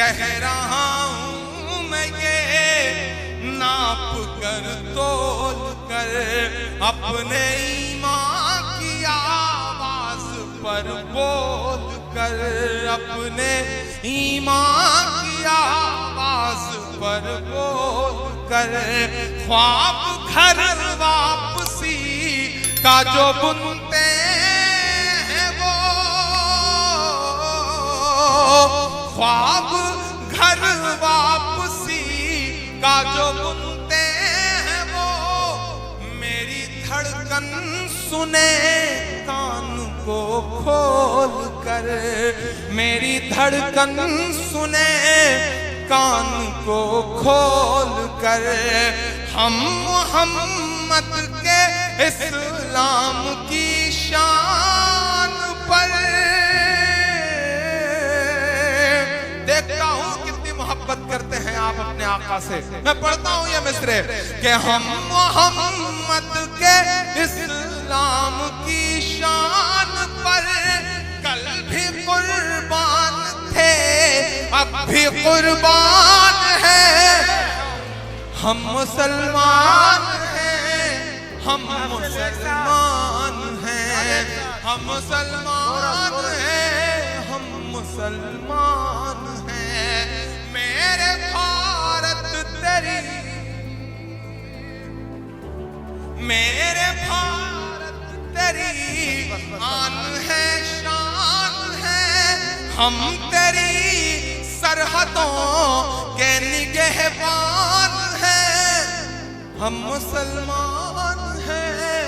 कह रहा हूं मैं ये नाप कर तोल कर, अपने ईमान की आवाज पर बोल कर, अपने ईमान की आवाज पर बोल कर। ख्वाब घर वापसी का जो बुनते हैं वो, ख्वाब घर वापसी का जो बुनते हैं वो, मेरी धड़कन सुने कान को खोल कर, मेरी धड़कन सुने कान को खोल कर। हम मोहम्मद के इस्लाम की शान पर, देखता हूं कितनी मोहब्बत करते हैं आप अपने आका से। मैं पढ़ता हूं ये मिसरे कि हम मोहम्मद के इस्लाम की शान पर कल भी कुर्बान थे, अब भी कुर्बान है। हम मुसलमान हैं, हम मुसलमान हैं, हम मुसलमान हैं, हम मुसलमान हैं। मेरे भारत तेरी, मेरे भारत तेरी आन है, शान है। हम तेरी सरहदों के निगहबान हैं। हम मुसलमान हैं,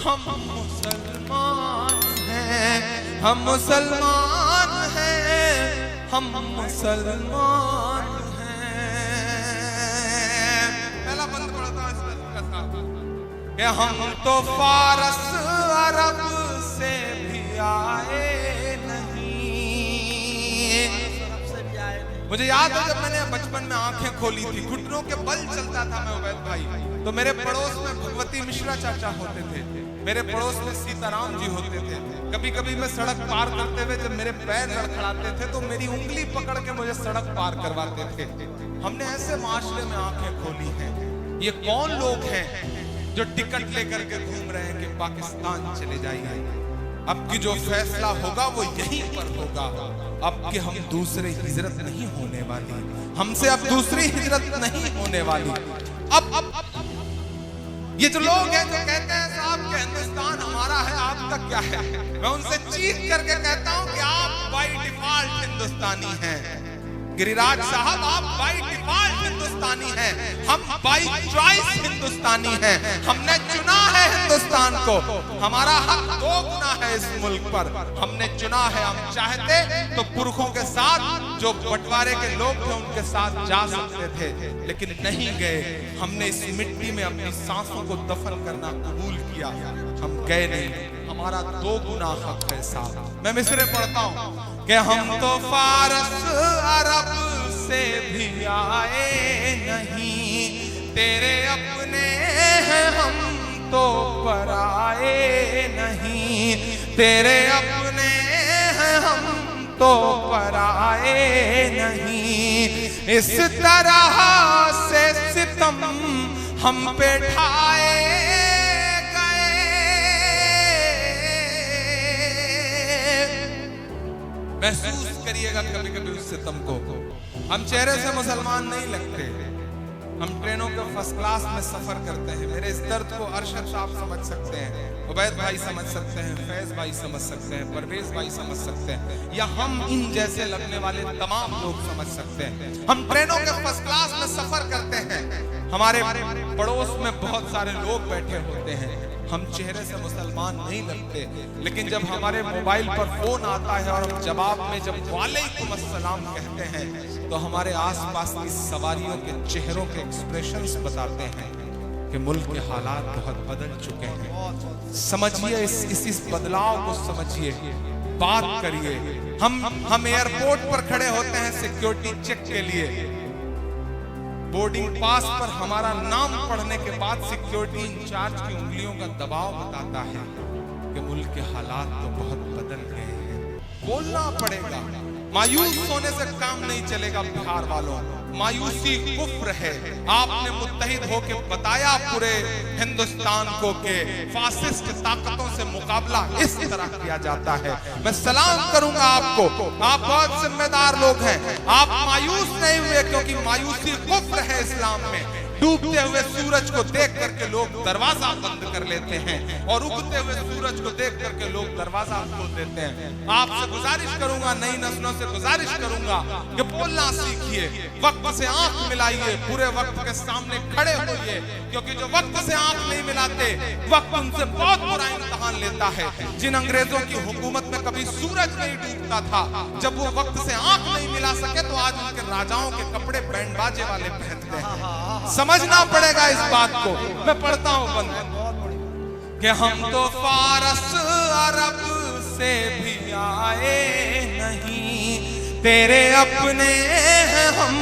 हम मुसलमान हैं, हम मुसलमान हैं, हम मुसलमान हैं। पहला बंद पढ़ता कि हम तो फारस अरब से भी आए नहीं। मुझे याद है जब मैंने बचपन में आंखें खोली थी, घुटनों के बल चलता था मैं उबैद भाई, तो मेरे पड़ोस में भगवती मिश्रा चाचा होते थे, मेरे पड़ोस में सीताराम जी होते थे। कभी कभी मैं सड़क पार करते हुए जब मेरे पैर लड़खड़ाते थे तो मेरी उंगली पकड़ के मुझे सड़क पार करवाते थे। हमने ऐसे माशरे में आंखें खोली हैं। ये कौन लोग हैं जो टिकट लेकर के घूम रहे हैं कि पाकिस्तान चले जाइए। अब की जो फैसला होगा वो यहीं पर होगा। अब कि हम दूसरी हिजरत नहीं होने वाली, हमसे अब दूसरी हिजरत नहीं होने वाली। अब ये जो लोग हैं जो कहते हैं साहब कि हिंदुस्तान हमारा है, आपका क्या है, मैं उनसे चीख करके कहता हूं कि आप बाय डिफॉल्ट हिंदुस्तानी हैं। गिरिराज साहब आप बाय डिफॉल्ट हिंदुस्तानी हैं, हम बाय चॉइस हिंदुस्तानी हैं। हमने चुना है हिंदुस्तान को, हमारा हक 2 गुना है इस मुल्क पर। हमने चुना है, हम चाहते तो पुरखों के साथ जो बंटवारे के लोग थे उनके साथ जा सकते थे, लेकिन नहीं गए। हमने इस मिट्टी में अपनी सांसों को दफन करना कबूल किया, हम गए नहीं। हमारा 2 गुना हक है साहब। मैं मिसरे पढ़ता हूं कि हम तो फारस अरब से भी आए नहीं, तेरे अपने हैं हम तो पराए नहीं, तेरे अपने हैं हम तो पराए नहीं। इस तरह से सितम हम पे ढाए महसूस करिएगा कभी कभी उस सितम को। हम चेहरे से मुसलमान नहीं लगते, हम ट्रेनों के फर्स्ट क्लास में सफर करते हैं। मेरे इस दर्द को अरशद साहब समझ सकते हैं, उबैद भाई समझ सकते हैं, फैज भाई समझ सकते हैं, परवेज भाई समझ सकते हैं, या हम इन जैसे लगने वाले तमाम लोग समझ सकते हैं। हम ट्रेनों के फर्स्ट क्लास में सफर करते हैं, हमारे पड़ोस में बहुत सारे लोग बैठे होते हैं, हम चेहरे से मुसलमान नहीं लगते, लेकिन जब हमारे मोबाइल पर फोन आता है और हम जवाब में जब वालेकुम अस्सलाम कहते हैं तो हमारे आसपास की सवारियों के चेहरों के एक्सप्रेशंस बताते हैं कि मुल्क के हालात बहुत बदल चुके हैं। समझिए इस बदलाव को समझिए, बात करिए। हम एयरपोर्ट पर खड़े होते हैं सिक्योरिटी चेक के लिए, बोर्डिंग पास पर हमारा नाम पढ़ने के बाद सिक्योरिटी इंचार्ज की उंगलियों का दबाव बताता है कि मुल्क के हालात तो बहुत बदल गए हैं। बोलना पड़ेगा, मायूस होने से काम नहीं चलेगा बिहार वालों, मायूसी कुफ्र है। आपने मुत्तहिद होके बताया पूरे हिंदुस्तान को कि फासिस्ट ताकतों से मुकाबला इस तरह किया जाता है। मैं सलाम करूंगा आपको, आप बहुत जिम्मेदार लोग हैं। आप मायूस नहीं हुए, क्योंकि मायूसी कुफ्र है इस्लाम में। डूबते हुए सूरज को देख करके लोग दरवाजा बंद कर लेते हैं और उगते हुए सूरज को देख करके लोग दरवाजा खोल देते हैं। आपसे गुजारिश करूंगा, नई नस्लों से गुजारिश करूंगा कि बोलना सीखिए, वक्त से आंख मिलाइए, पूरे वक्त के सामने खड़े होइए, क्योंकि जो वक्त से आंख नहीं मिलाते वक्त उनसे बहुत बुरा इम्तिहान लेता है। जिन अंग्रेजों की हुकूमत में कभी सूरज नहीं डूबता था, जब वो वक्त से आंख नहीं मिला सके तो आज उनके राजाओं के कपड़े बैंड बाजे वाले पहनते हैं। समझना पड़ेगा इस बात को। मैं पढ़ता हूं बंद कि हम तो फारस अरब से भी आए नहीं, तेरे अपने हैं हम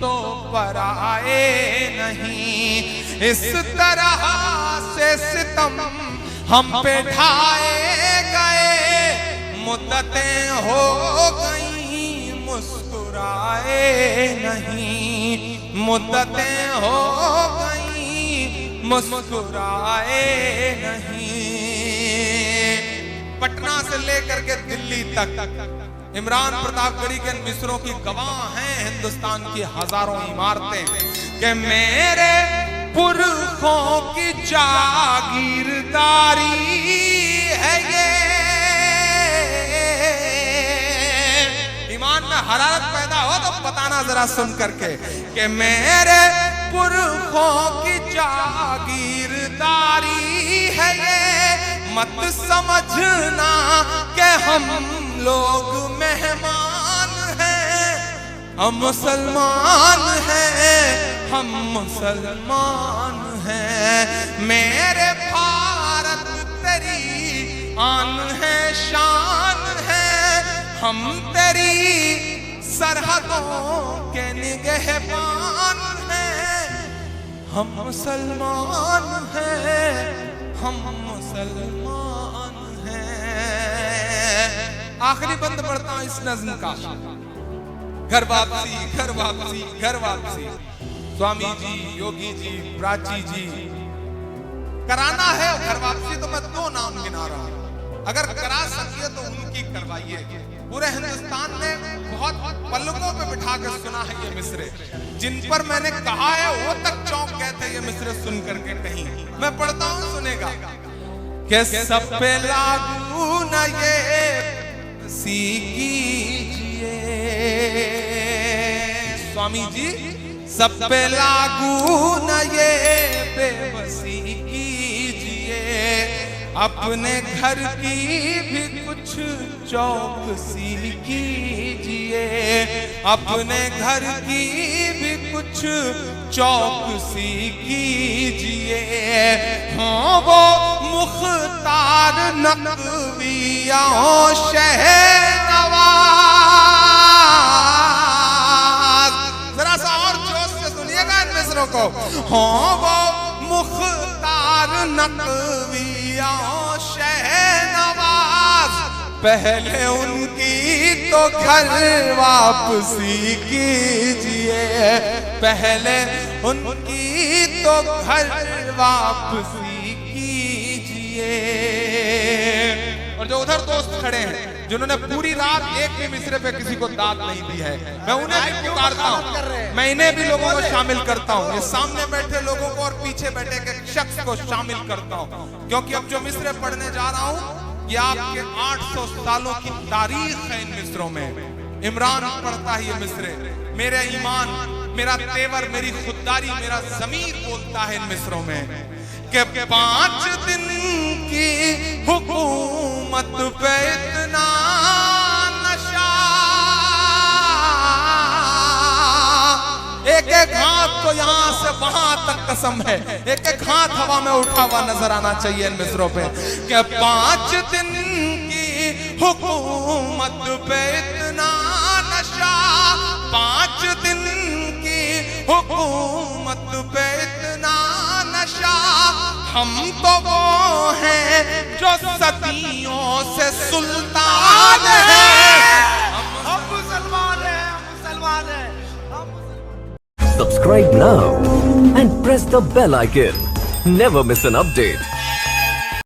तो पराए नहीं। इस तरह से सितम हम पे ढाए गए, मुद्दतें हो गई मुस्कुराए नहीं, मुद्दतें हो गई मुस्कुराए नहीं। पटना से लेकर के दिल्ली तक इमरान प्रतापगढ़ी के मिस्रों की गवाह हैं हिंदुस्तान की हजारों इमारतें कि मेरे पुरखों की जागीरदारी है ये। ईमान में हरारत पैदा हो तो बताना जरा सुन करके कि मेरे पुरखों की जागीरदारी है ये। मत समझना कि हम लोग मेहमान हैं, हम मुसलमान हैं, हम मुसलमान हैं। मेरे भारत तेरी आन है, शान है, हम तेरी सरहदों के निगहबान हैं। हम मुसलमान हैं, हम मुसलमान हैं। आखिरी बंद पढ़ता हूं इस नज्म का। घर वापसी, घर वापसी, घर वापसी। स्वामी जी, योगी जी, प्राची जी, कराना है घर वापसी तो मैं दो नाम गिना रहा हूं। अगर करा सकिए तो उनकी करवाइए। पूरे हिंदुस्तान ने बहुत पलकों पे बिठा कर सुना है ये मिसरे, जिन पर मैंने कहा है वो तक चौंक गए थे ये मिसरे सुन करके। कहीं मैं पढ़ता हूं, सुनेगा कि सब पे लागू न ये कीजिए। स्वामी जी, सब पे लागू न ये बेबसी कीजिए, अपने घर की भी कुछ चौकसी कीजिए, अपने घर की भी कुछ चौकसी कीजिए। हाँ वो मुख्तार नकविया शहनवाज, जरा सा और जोश से सुनिएगा इन मिसरों को। हाँ वो मुख्तार नकविया शहनवाज, पहले उनकी तो घर वापसी कीजिए, पहले उनकी तो घर वापसी कीजिए। और जो उधर दोस्त खड़े हैं जिन्होंने पूरी रात एक भी मिसरे पे किसी को दाद नहीं दी है, मैं उन्हें भी पुकारता हूँ, मैं इन्हें भी लोगों को शामिल करता हूँ, ये सामने बैठे लोगों को और पीछे बैठे के शख्स को शामिल करता हूँ। क्योंकि अब जो मिसरे पढ़ने जा रहा हूँ ये आपके 800 सालों की तारीख है इन मिसरों में। इमरान पढ़ता है ये मिसरे, मेरा ईमान, मेरा तेवर, मेरी खुददारी, मेरा ज़मीर बोलता है इन मिसरों में कि 5 दिन की हुकूमत पे इतना नशा, एक एक हाथ तो यहाँ से वहां तक कसम है, एक एक हाथ हवा में उठा हुआ नजर आना चाहिए इन मिसरों पे कि 5 दिन की हुकूमत पे इतना नशा, 5 दिन की हुकूमत पे इतना नशा। हम तो वो हैं जो सदियों से सुल्तान हैं, हम Subscribe now and press the bell icon. Never miss an update.